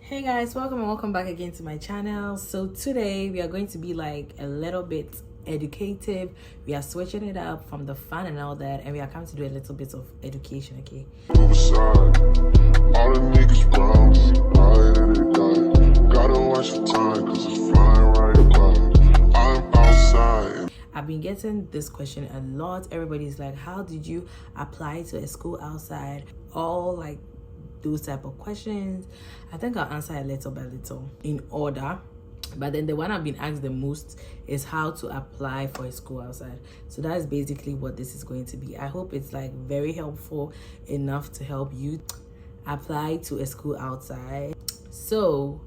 Hey guys, welcome and welcome back again to my channel. So today we are going to be like a little bit educative. We are switching it up from the fun and all that, and we are coming to do a little bit of education, okay? All the niggas brown, ride and they die. Gotta watch the time, cause it's flying right by. I'm outside. I've been getting this question a lot. Everybody's like, how did you apply to a school outside? All like those type of questions. I think I'll answer a little by little in order, but then the one I've been asked the most is how to apply for a school outside. So that is basically what this is going to be. I hope it's like very helpful enough to help you apply to a school outside. So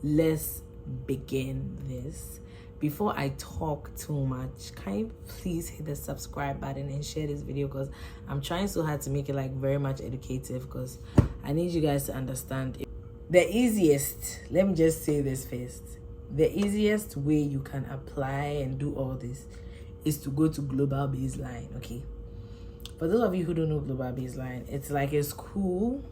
let's begin this. Before I talk too much, can you please hit the subscribe button and share this video, because I'm trying so hard to make it like very much educative, because I need you guys to understand it. The easiest, let me just say this first, the easiest way you can apply and do all this is to go to Global Baseline, okay? For those of you who don't know Global Baseline, it's like a school.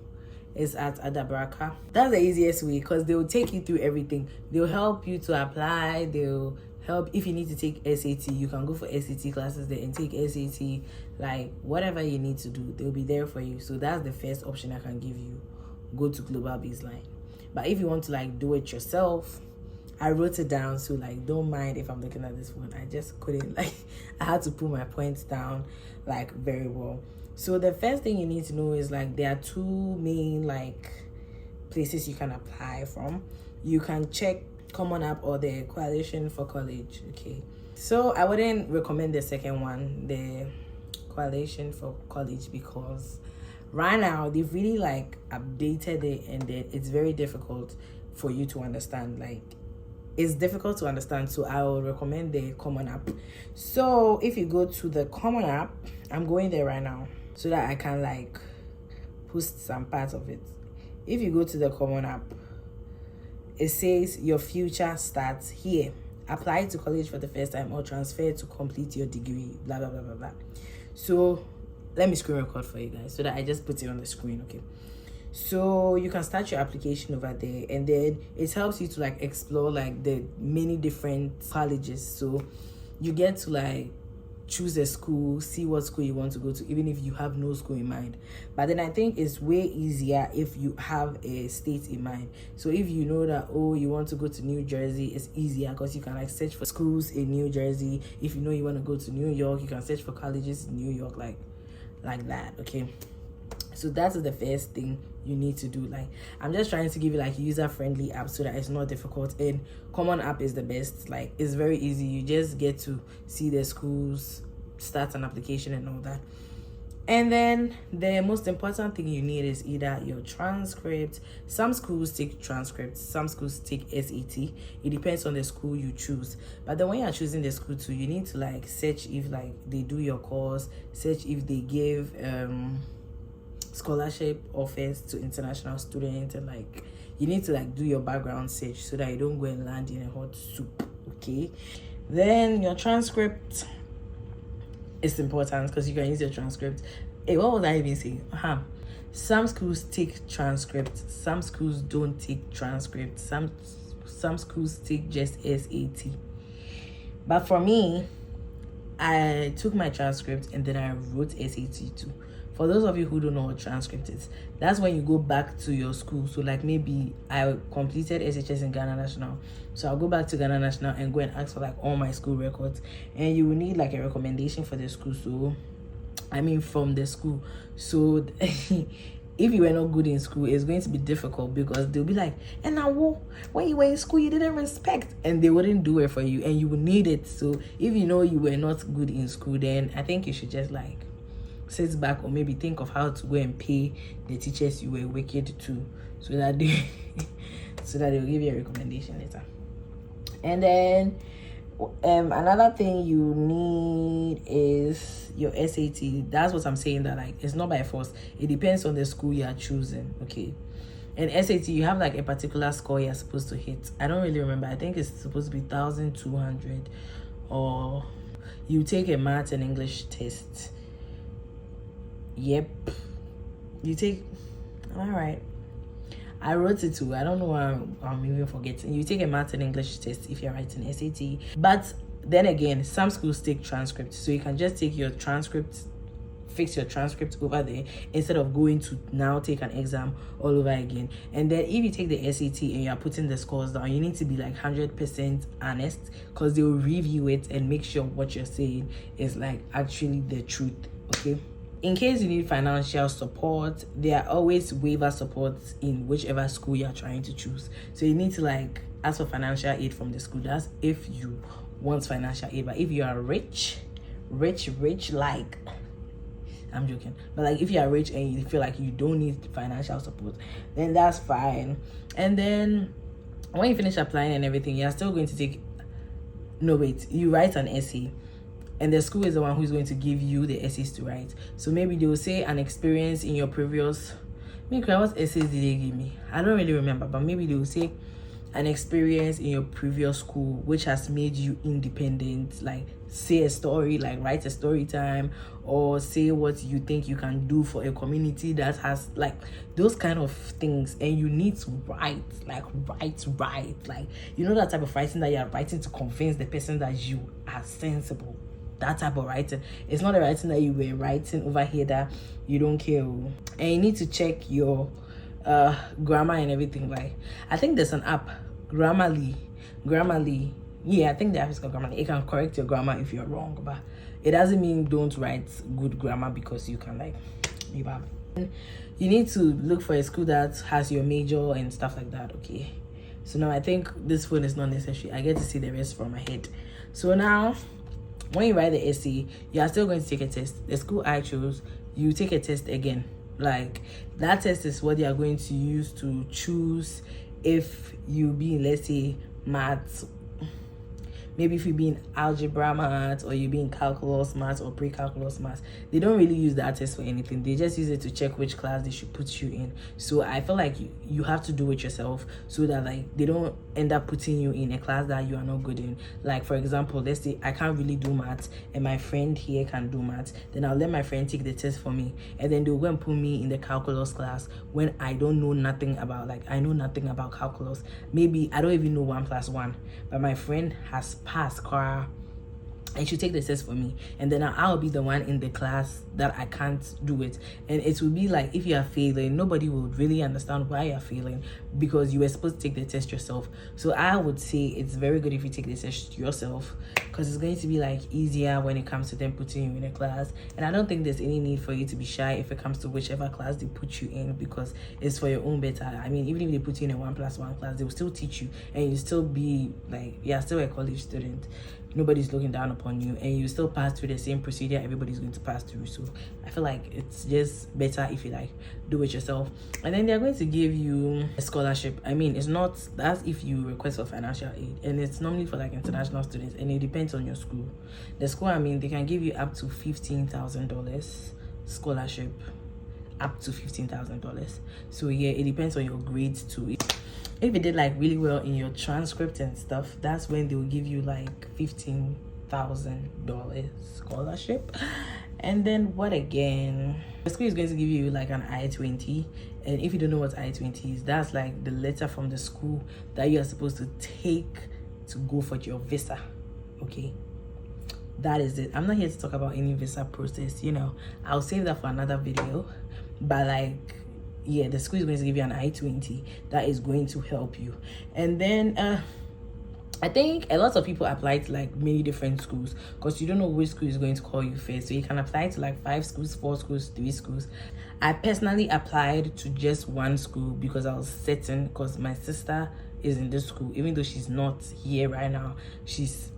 It's at Undergrad. That's the easiest way, because they will take you through everything. They'll help you to apply. They'll help if you need to take SAT. You can go for SAT classes there and take SAT. Like whatever you need to do, they'll be there for you. So that's the first option I can give you. Go to Global Baseline. But if you want to like do it yourself, I wrote it down, so like don't mind if I'm looking at this one. I just couldn't I had to put my points down like very well. So the first thing you need to know is like there are two main like places you can apply from. You can check Common App or the Coalition for College, okay? So I wouldn't recommend the second one, the Coalition for College, because right now they've really like updated it, and it's very difficult for you to understand. Like it's difficult to understand, so I will recommend the Common App. So if you go to the Common App, I'm going there right now so that I can like post some parts of it. If you go to the Common App, it says your future starts here. Apply to college for the first time or transfer to complete your degree, blah blah blah blah blah. So let me screen record for you guys so that I just put it on the screen, okay? So you can start your application over there, and then it helps you to like explore like the many different colleges. So you get to like choose a school, see what school you want to go to, even if you have no school in mind. But then I think it's way easier if you have a state in mind. So if you know that, oh, you want to go to New Jersey, it's easier because you can like search for schools in New Jersey. If you know you want to go to New York, you can search for colleges in New York, like that, okay? So that is the first thing you need to do. Like I'm just trying to give you like user-friendly apps so that it's not difficult, and Common App is the best. Like it's very easy. You just get to see the schools, start an application and all that. And then the most important thing you need is either your transcript. Some schools take transcripts, some schools take SAT. It depends on the school you choose. But then when you're choosing the school too, you need to like search if like they do your course, search if they give scholarship offers to international students, and like you need to like do your background search so that you don't go and land in a hot soup, okay? Then your transcript is important because you can use your transcript. Hey, what was I even saying? Some schools take transcript, some schools don't take transcript, some schools take just SAT. But for me, I took my transcript and then I wrote SAT too. For those of you who don't know what transcript is, that's when you go back to your school. So like maybe I completed SHS in Ghana National, so I'll go back to Ghana National and go and ask for like all my school records, and you will need like a recommendation for the school. So I mean from the school. So if you were not good in school, it's going to be difficult, because they'll be like, and now when you were in school you didn't respect, and they wouldn't do it for you, and you will need it. So if you know you were not good in school, then I think you should just like sit back, or maybe think of how to go and pay the teachers you were wicked to, so that they will give you a recommendation later. And then another thing you need is your SAT. That's what I'm saying, that like it's not by force. It depends on the school you are choosing, okay? And SAT, you have like a particular score you're supposed to hit. I don't really remember. I think it's supposed to be 1,200, or you take a math and English test. Yep, you take, all right, I wrote it too. I don't know why I'm even forgetting. You take a math and English test if you're writing SAT. But then again, some schools take transcripts. So you can just take your transcript, fix your transcript over there instead of going to now take an exam all over again. And then if you take the SAT and you're putting the scores down, you need to be like 100% honest, because they'll review it and make sure what you're saying is like actually the truth. Okay, in case you need financial support, there are always waiver supports in whichever school you're trying to choose. So you need to like ask for financial aid from the school. That's if you want financial aid. But if you are rich, like, I'm joking, but like if you are rich and you feel like you don't need financial support, then that's fine. And then when you finish applying and everything, you're still going to take, no wait, you write an essay, and the school is the one who's going to give you the essays to write. So maybe they will say an experience in your previous, what essays did they give me? I don't really remember, but maybe they will say an experience in your previous school which has made you independent, like say a story, like write a story time, or say what you think you can do for a community that has, like, those kind of things. And you need to write, like you know, that type of writing that you're writing to convince the person that you are sensible. That type of writing. It's not a writing that you were writing over here that you don't care. And you need to check your grammar and everything. Like, I think there's an app, Grammarly. Yeah, I think the app is called Grammarly. It can correct your grammar if you're wrong, but it doesn't mean don't write good grammar because you can, like, be bad. You need to look for a school that has your major and stuff like that. Okay, so now I think this phone is not necessary. I get to see the rest from my head. So now when you write the essay, you are still going to take a test. The school I chose, you take a test again. Like, that test is what they are going to use to choose if you be in, let's say, maths. Maybe if you be in algebra maths, or you be in calculus maths or pre-calculus maths, they don't really use that test for anything. They just use it to check which class they should put you in. So I feel like you have to do it yourself, so that like they don't end up putting you in a class that you are not good in. Like, for example, let's say I can't really do maths and my friend here can do maths, then I'll let my friend take the test for me, and then they'll go and put me in the calculus class when I don't know nothing about, like, I know nothing about calculus. Maybe I don't even know 1 + 1, but my friend has passed Cora, and she'll take the test for me, and then I'll be the one in the class that I can't do it. And it will be like, if you are failing, nobody will really understand why you're failing, because you were supposed to take the test yourself. So I would say it's very good if you take the test yourself, because it's going to be like easier when it comes to them putting you in a class. And I don't think there's any need for you to be shy if it comes to whichever class they put you in, because it's for your own better. I mean, even if they put you in a 1 + 1 class, they will still teach you, and you still be like, you're still a college student. Nobody's looking down upon you, and you still pass through the same procedure everybody's going to pass through. So I feel like it's just better if you like do it yourself. And then they're going to give you a scholarship. I mean, it's not, that's if you request for financial aid, and it's normally for like international students, and it depends on your school. The school, I mean, they can give you up to $15,000 scholarship, up to $15,000. So yeah, it depends on your grades too. If you did like really well in your transcript and stuff, that's when they will give you like $15,000 scholarship. And then what again? The school is going to give you like an I-20. And if you don't know what I-20 is, that's like the letter from the school that you are supposed to take to go for your visa. Okay, that is it. I'm not here to talk about any visa process, you know. I'll save that for another video. But like, yeah, the school is going to give you an I-20 that is going to help you. And then I think a lot of people apply to like many different schools, because you don't know which school is going to call you first. So you can apply to like 5 schools, 4 schools, 3 schools. I personally applied to just one school because I was certain, because my sister is in this school. Even though she's not here right now, she's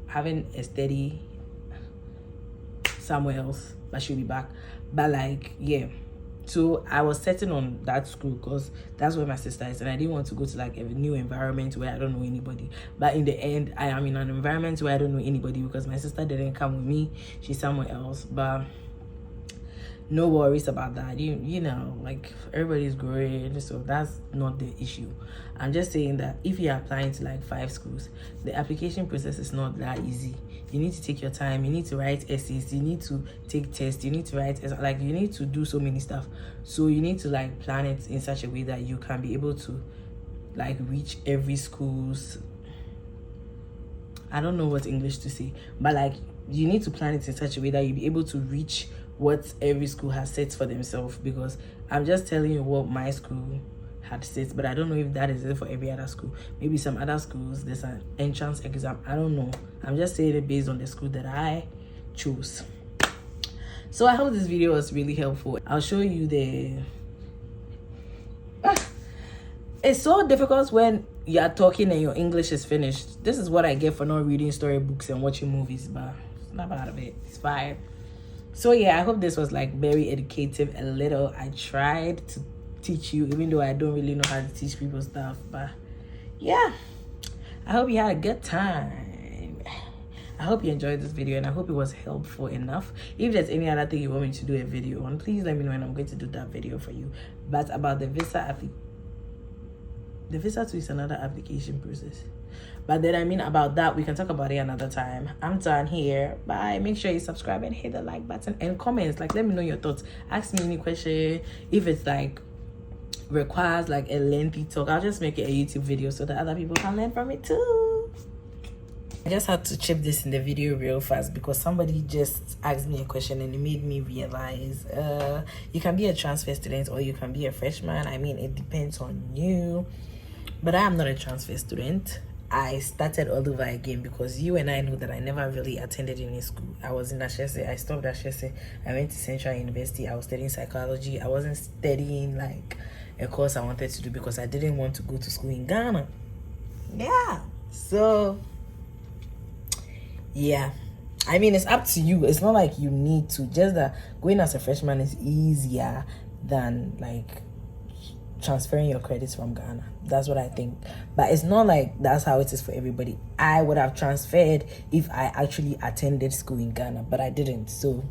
having a study somewhere else, but she'll be back. But like, yeah, so I was certain on that school because that's where my sister is, and I didn't want to go to like a new environment where I don't know anybody. But in the end, I am in an environment where I don't know anybody because my sister didn't come with me. She's somewhere else. But no worries about that. You know, like everybody's growing, so that's not the issue. I'm just saying that if you're applying to like 5 schools, the application process is not that easy. You need to take your time, you need to write essays, you need to take tests, you need to write, like, you need to do so many stuff. So you need to like plan it in such a way that you can be able to like reach every school's, I don't know what English to say, but like you need to plan it in such a way that you'll be able to reach what every school has set for themselves. Because I'm just telling you what my school had set, but I don't know if that is it for every other school. Maybe some other schools there's an entrance exam, I don't know. I'm just saying it based on the school that I chose. So I hope this video was really helpful. I'll show you the it's so difficult when you're talking and your English is finished. This is what I get for not reading storybooks and watching movies, but it's not bad of it. It's fine. So yeah, I hope this was like very educative a little. I tried to teach you, even though I don't really know how to teach people stuff, but yeah, I hope you had a good time. I hope you enjoyed this video, and I hope it was helpful enough. If there's any other thing you want me to do a video on, please let me know and I'm going to do that video for you. But about the visa too is another application process. But then I mean about that, we can talk about it another time. I'm done here. Bye. Make sure you subscribe and hit the like button and comments. Like, let me know your thoughts. Ask me any question. If it's like requires like a lengthy talk, I'll just make it a YouTube video so that other people can learn from it too. I just had to chip this in the video real fast because somebody just asked me a question and it made me realize you can be a transfer student or you can be a freshman. I mean, it depends on you. But I am not a transfer student. I started all over again because you and I know that I never really attended any school. I was in Ashese. I stopped Ashese. I went to Central University. I was studying psychology. I wasn't studying like a course I wanted to do because I didn't want to go to school in Ghana. Yeah. So, yeah. I mean, it's up to you. It's not like you need to. Just that going as a freshman is easier than like transferring your credits from Ghana. That's what I think. But it's not like that's how it is for everybody. I would have transferred if I actually attended school in Ghana, but I didn't. So